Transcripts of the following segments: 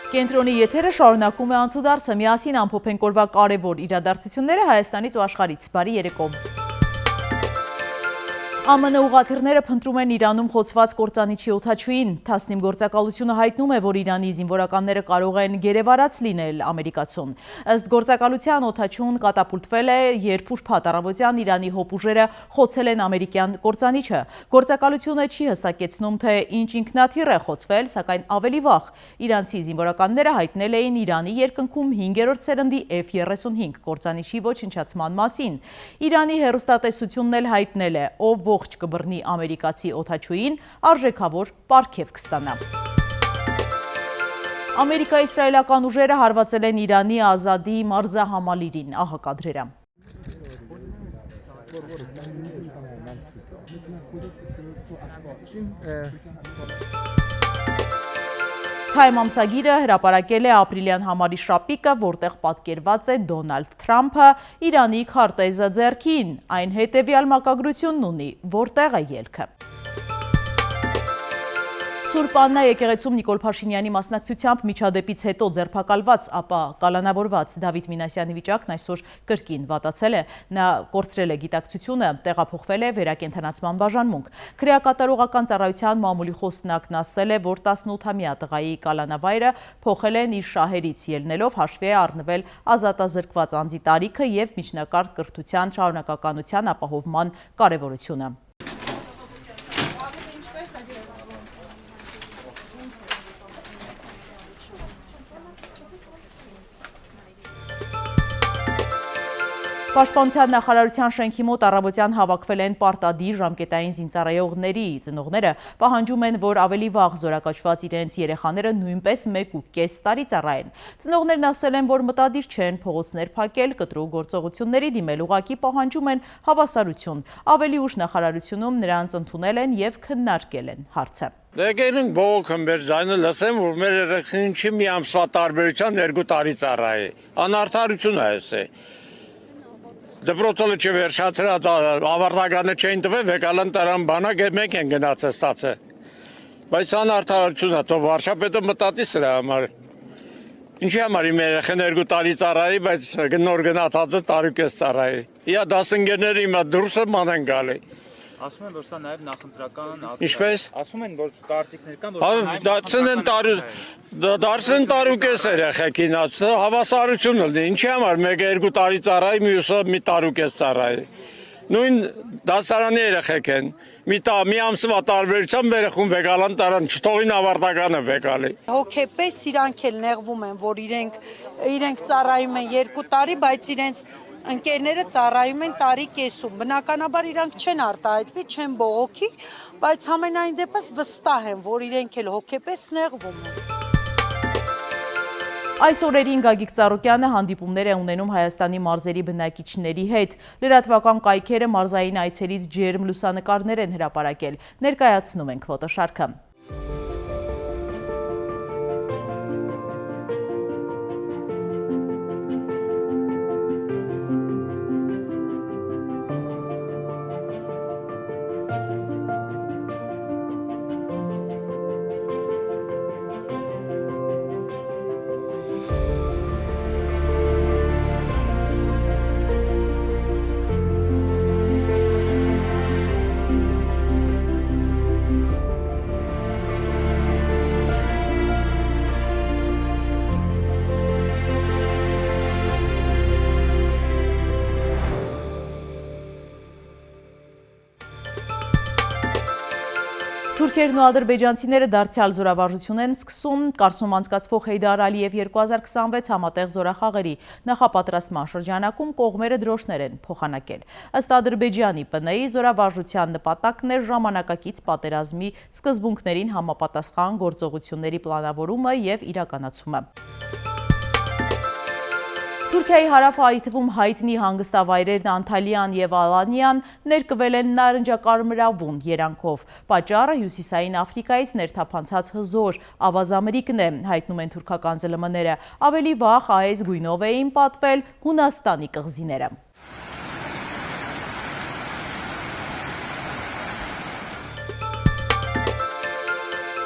Կենտրոնի եթերը շարունակում է անցուդարձը, միասին ամփոփենք օրվա կարևոր իրադարձությունները Հայաստանից ու աշխարհից։ Բարի երեկո։ ԱՄՆ ուղղաթիռները փնտրում են Իրանում խոցված կործանիչի օդաչուին։ Թասնիմ գործակալությունը հայտնում է, որ Իրանի զինվորականները կարող են գերեվարած լինել ամերիկացուն։ Ըստ գործակալության օդաչուն կատապուլտվել է, երբ ուրբաթ առավոտյան Իրանի հոպուժերը խոցել են ամերիկյան կործանիչը։ Գործակալությունը չի հստակեցնում, թե ինչ ինքնաթիռ է խոցվել, սակայն ավելի վաղ իրանցի զինվորականները հայտնել էին Իրանի երկնքում 5-րդ սերնդի F-35 կործանիչի ոչնչացման մասին։ Իրանի հեռուստատեսությունն էլ հայտնել է, ով ողջ կբռնի ամերիկացի օդաչուին, արժեքավոր պարգև կստանա։ Ամերիկա-իսրայելական ուժերը հարվածել են Իրանի Ազադի մարզահամալիրին, ահա կադրերը։ Time ամսագիրը հրապարակել է ապրիլյան համարի շապիկը, որտեղ պատկերված է Դոնալդ Թրամփը Իրանի քարտեզը ձեռքին, այն հետևյալ մակագրությունն ունի, որտեղ է ելքը։ Սուրբ Աննա եկեղեցում Նիկոլ Փաշինյանի մասնակցությամբ միջադեպից հետո ձերբակալված, ապա կալանավորված Դավիթ Մինասյանի վիճակն այսօր կրկին վատացել է, նա կորցրել է գիտակցությունը, տեղափոխվել է վերակենդանացման բաժանմունք։ Քրեակատարողական ծառայության մամուլի խոսնակն ասել է, որ 18-ամյա տղայի կալանավայրը փոխել են իր շահերից ելնելով, հաշվի է առնվել ազատազրկված անձի տարիքը և միջնակարգ կրթության շարունակականության ապահովման կարևորությունը։ Պաշտպանության նախարարության շենքի մոտ առավոտյան հավաքվել են պարտադիր ժամկետային զինծառայողների ծնողները, պահանջում են, որ ավելի վաղ զորակոչված իրենց երեխաները նույնպես 1.5 տարի ծառայեն։ Ծնողներն ասել են, որ մտադիր չեն փողոցներ փակել, կտրուկ գործողությունների դիմել, ուղղակի պահանջում են հավասարություն։ Ավելի ուշ նախարարությունում նրանց ընդունել են և քննարկել են հարցը։ Դեգերին բողոք մեր ձայնը լսեմ, որ մեր երեխային չի մի ամսվա տարբերության 2 տարի ծառայի։ Անարդարություն է էս է։ Դպրոցը չվերջացրած ավարտականը չէին տվել, վեկալան տարան բանակ մենք են գնացել ստացը։ Բայց անարդարություն է, թող վարչապետը մտածի սրա համար։ Ինչի համար իմ երեխան 2 տարի ծառայի, բայց նոր գնացածը տարուկես ծառայի։ Իա դասընկերները հիմա դուրսը ման են գալի։ Ասում են, որ սա նաև նախընտրական Ինչպես? Ասում են, որ կարտիկներ կան, որ դարձեն տարուկես երեխեքին, հավասարություն լինի։ Ինչի համար մեկը 2 տարի ծառայի, մյուսը մի տարուկես ծառայի։ Նույն դասարանի երեխեք են։ Մի ամսվա տարբերությամբ երեխուն վեկալան տարան, չթողին ավարտականը վեկալի։ Հոգեպես իրանք էլ նեղվում են, որ իրենք ծառայում են 2 տարի, բայց իրենց ընկերները ծառայում են տարի կեսում։ Բնականաբար իրանք չեն արտահայտվի, չեն բողոքի, բայց ամենայն դեպս վստահ են, որ իրենք էլ հոգեպես նեղվում են։ Այս օրերին Գագիկ Ծառուկյանը հանդիպումներ է ունենում Հայաստանի մարզերի բնակիչների հետ։ Լրատվական կայքերը մարզային այցերից ջերմ լուսանկարներ են հրապարակել։ Ներկայացնում ենք ֆոտոշարքը։ Թուրքերն ու ադրբեջանցիները դարձյալ զորավարժություն են սկսում Կարսում անցկացվող Հեյդար Ալիև 2026 համատեղ զորախաղերի նախապատրաստման շրջանակում կողմերը դրոշներ են փոխանակել։ Ըստ Ադրբեջանի ՊՆ-ի զորավարժության նպատակն է ժամանակակից պատերազմի սկզբունքներին համապատասխան գործողությունների պլանավորումը և իրականացումը։ Թուրքիայի հարավը այդ թվում հայտնի հանգստավայրերն Անթալիան և Ալանիան ներկվել են նարնջակարմրավուն երանգով։ Պատճառը Հյուսիսային Աֆրիկայից ներթափանցած հզոր ավազամրիկն է, հայտնում են թուրքական ԶԼՄ-ները։ Ավելի վաղ այս գույնով էին պատվել Հունաստանի կղզիները։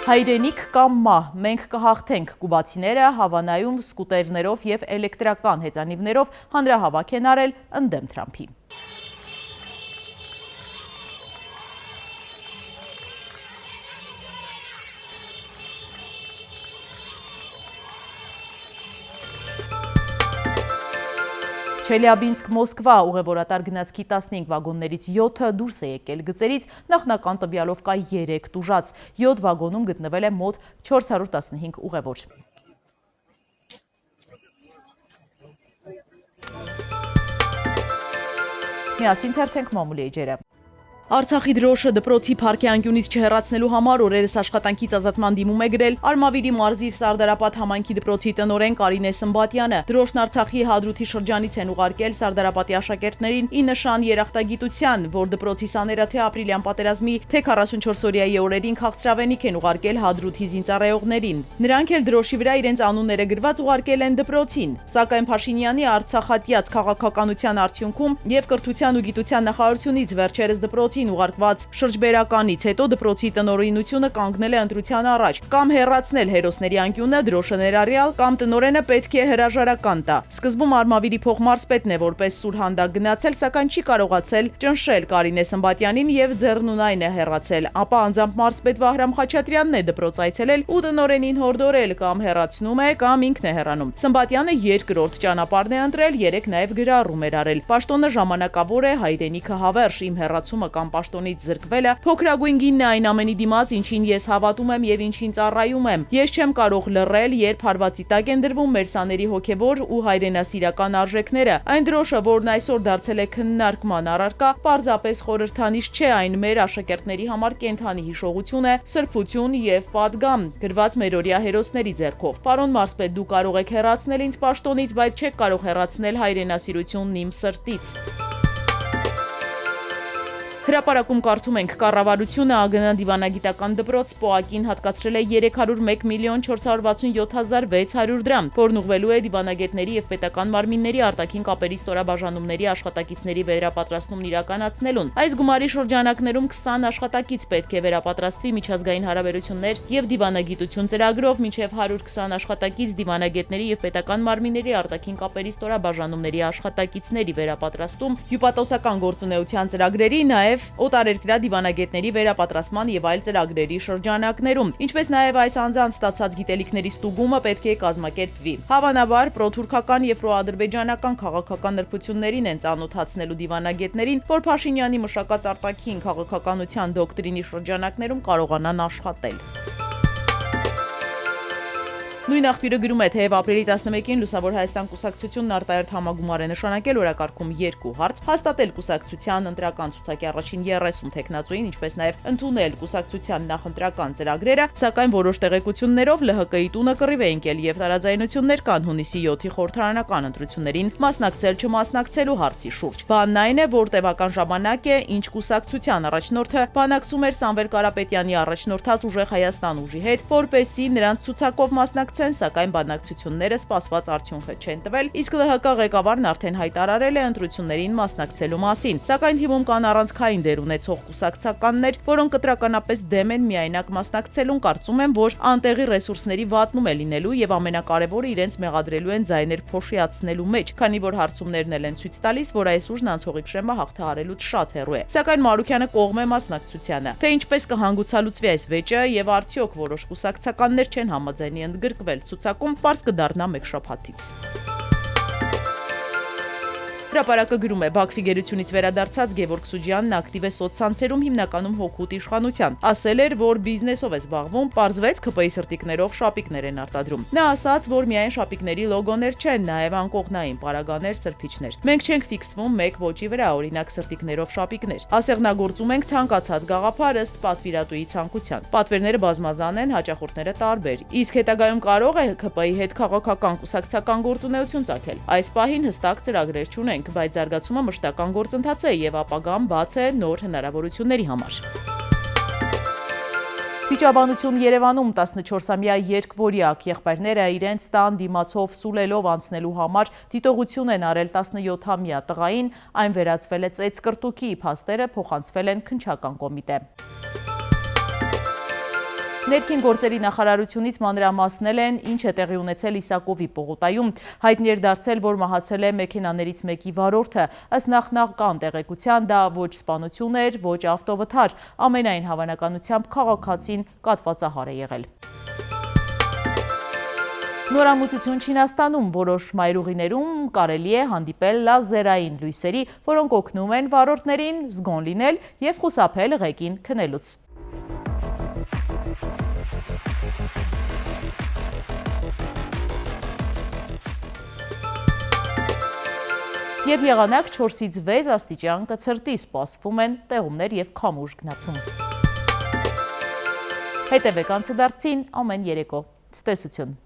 Հայրենիք կամ մահ, մենք կհաղթենք կուբացիները Հավանայում սկուտերներով և էլեկտրական հեծանիվներով հանրահավաք են արել ընդդեմ Թրամփի։ Չելյաբինսկ-Մոսկվա ուղևորատար գնացքի 15 վագոններից 7-ը դուրս է եկել գծերից, նախնական տվյալով կա 3 տուժած, 7 վագոնում գտնվել է մոտ 415 ուղևոր։ Միասին թերթենք մամուլի էջերը։ Արցախի դրոշը դպրոցի փառքի անկյունից չհեռացնելու համար օրերս աշխատանքից ազատման դիմում է գրել Արմավիրի մարզի Սարդարապատ համայնքի դպրոցի տնօրեն Կարինե Սմբատյանը։ Դրոշն Արցախի Հադրութի շրջանից են ուղարկել Սարդարապատի աշակերտներին ի նշան երախտագիտության, որ դպրոցի սաները թե ապրիլյան պատերազմի, թե 44-օրյայի օրերին քաղցրավենիք են ուղարկել Հադրութի զինծառայողներին։ Նրանք էլ դրոշի վրա իրենց անունները գրված ուղարկել են դպրոցին։ Սակայն Փաշինյանի արցախատյաց քաղաքականության արդյունքում եւ կրթության ու գիտության նախարարությունից վերջերս դպրոցի ուղարկված շրջբերականից հետո դպրոցի տնօրինությունը կանգնել է ընտրության առաջ կամ հեռացնել հերոսների անկյունը դրոշը ներառյալ կամ տնօրենը պետք է հրաժարական տա։ Սկզբում Արմավիրի փոխմարզպետն է որպես սուրհանդակ գնացել, սակայն չի կարողացել ճնշել Կարինե Սմբատյանին եւ ձեռնունայն է հեռացել։ Ապա անձամբ մարզպետ Վահրամ Խաչատրյանն է դպրոց այցելել ու տնօրենին հորդորել կամ հեռացնում է կամ ինքն է հեռանում։ Սմբատյանը երկրորդ ճանապարհն է ընտրել, 3 նաեւ գրառում էր արել։ Պաշտոնը ժամանակավոր է, հայրենիքը հավերժ, իմ հեռացումը կամ պաշտոնից զրկվելը փոքրագույն գինն է այն ամենի դիմաց, ինչին ես հավատում եմ եւ ինչին ծառայում եմ։ Ես չեմ կարող լռել, երբ հարվածի տակ են դրվում մեր սաների հոգեվոր ու հայրենասիրական արժեքները։ Այն դրոշը, որն այսօր դարձել է քննարկման առարկա, պարզապես խորհրդանիշ չէ, այն մեր աշակերտների համար կենդանի հիշողություն է, սրբություն եւ պատգամ, գրված մերօրյա հերոսների ձեռքով։ Պարոն մարզպետ, դու կարող եք հեռացնել ինձ պաշտոնից, բայց չեք կարող հեռացնել հայրենասիրությունն իմ սրտից։ Հրապարակում կարդում ենք կառավարությունը ԱԳՆ դիվանագիտական դպրոց ՊՕԱԿ-ին հատկացրել է 301 միլիոն 467 հազար 600 դրամ, որն ուղղվելու է դիվանագետների եւ պետական մարմինների արտաքին կապերի ստորաբաժանումների աշխատակիցների վերապատրաստումն իրականացնելուն։ Այս գումարի շրջանակներում 20 աշխատակից պետք է վերապատրաստվի միջազգային հարաբերություններ եւ դիվանագիտություն ծրագրով, մինչեւ 120 աշխատակից դիվանագետների եւ պետական մարմինների արտաքին կապերի ստորաբաժանումների աշխատակիցների վերապատրաստում, հյուպատոսական գործունեության ծրագրերի նաեւ օտարերկրյա դիվանագետների վերապատրաստման եւ այլ ծրագրերի շրջանակներում, ինչպես նաեւ այս անձանց ստացած գիտելիքների ստուգումը պետք է կազմակերպվի։ Հավանաբար պրոթուրքական եւ պրոադրբեջանական քաղաքական նրբություններին են ծանոթացնելու դիվանագետներին, որ Փաշինյանի մշակած արտաքին քաղաքականության դոկտրինի շրջանակներում կարողանան աշխատել։ Նույն աղբյուրը գրում է, թեև ապրիլի 11-ին Լուսավոր Հայաստան կուսակցությունն արտահերթ համագումար է նշանակել օրակարգում 2 հարց, հաստատել կուսակցության ընտրական ցուցակի առաջին 30 թեկնածուին, ինչպես նաև ընդունել կուսակցության նախընտրական ծրագրերը, սակայն որոշ տեղեկություններով ԼՀԿ-ի տունը կռիվ է ընկել եւ տարաձայնություններ կան հունիսի 7-ի խորհրդարանական ընտրություններին մասնակցել չմասնակցելու հարցի շուրջ։ Բանն այն է, որ տևական ժամանակ է, ինչ կուսակցության առաջնորդը բանակցում էր Սամվել Կարապետյանի առաջնորդած Ուժեղ Հայաստան ուժի հետ, որպեսզի նրանց ցուցակով մասնակցեն, սակայն բանակցությունները սպասված արդյունքը չեն տվել, իսկ ԼՀԿ ղեկավարն արդեն հայտարարել է ընտրություններին մասնակցելու մասին։ Սակայն թիմում կան առանցքային դեր ունեցող կուսակցականներ, որոնք կտրականապես դեմ են միայնակ մասնակցելուն, կարծում են, որ անտեղի ռեսուրսների վատնում է լինելու եւ ամենակարևորը իրենց մեղադրելու են ձայներ փոշիացնելու մեջ, քանի որ հարցումներն են ցույց տալիս, որ այս ուժն անցողիկ շեմը հաղթահարելուց շատ հեռու է։ Սակայն Մարուքյանը կողմ է մասնակցությանը։ Թե ինչպես կհանգուցալուծվի այս վեճը եւ արդյոք որոշ կուսակցականներ չեն համաձայնի ընդգրկվել ցուցակում, պարզ կդառնա մեկ շաբաթից։ Հրապարակը գրում է, Բաքվի գերությունից վերադարձած Գևորգ Սուջյանն ակտիվ է սոցցանցերում հիմնականում հոգուտ իշխանության։ Ասել էր, որ բիզնեսով է զբաղվում, պարզվեց ԿՊ-ի սրտիկներով շապիկներ են արտադրում։ Նա ասաց, որ միայն շապիկների լոգոներ չեն, նաև անկողնային պարագաներ, սրբիչներ։ Մենք չենք ֆիքսվում մեկ ոճի վրա, օրինակ սրտիկներով շապիկներ։ Ասեղնագործում ենք ցանկացած գաղափար ըստ պատվիրատուի ցանկության։ Պատվերները բազմազան են, հաճախորդները տարբեր։ Իսկ հետագայում կարող է ԿՊ-ի հետ քաղաքական կուսակցական գործունեություն ծագել։ Այս պահին հստակ ծրագրեր չունենք, բայց զարգացումը մշտական գործընթաց է եւ ապագան բաց է նոր հնարավորությունների համար։ Վիճաբանություն Երևանում 14-ամյա երկվորյակ եղբայրները իրենց տան դիմացով սուլելով անցնելու համար դիտողություն են արել 17-ամյա տղային, այն վերածվել է ծեծկրտուկի, փաստերը փոխանցվել են քննչական կոմիտե։ Ներքին գործերի նախարարությունից մանրամասնել են, ինչ է տեղի ունեցել Իսակովի պողոտայում, հայտնի էր դարձել, որ մահացել է մեքենաներից մեկի վարորդը, ըստ նախնական տեղեկության դա ոչ սպանություն էր, ոչ ավտովթար, ամենայն հավանականությամբ քաղաքացին կատվածահար է եղել։ Նորամուծություն Չինաստանում որոշ մայրուղիներում կարելի է հանդիպել լազերային լույսերի, որոնք օգնում են վարորդներին զգոն լինել և խուսափել ղեկին քնելուց։ Եվ եղանակ 4-ից 6 աստիճան կցրտի, սպասվում են տեղումներ և քամուշ գնացում։ Հետևեք անցուդարձին ամեն երեկո։ Ցտեսություն։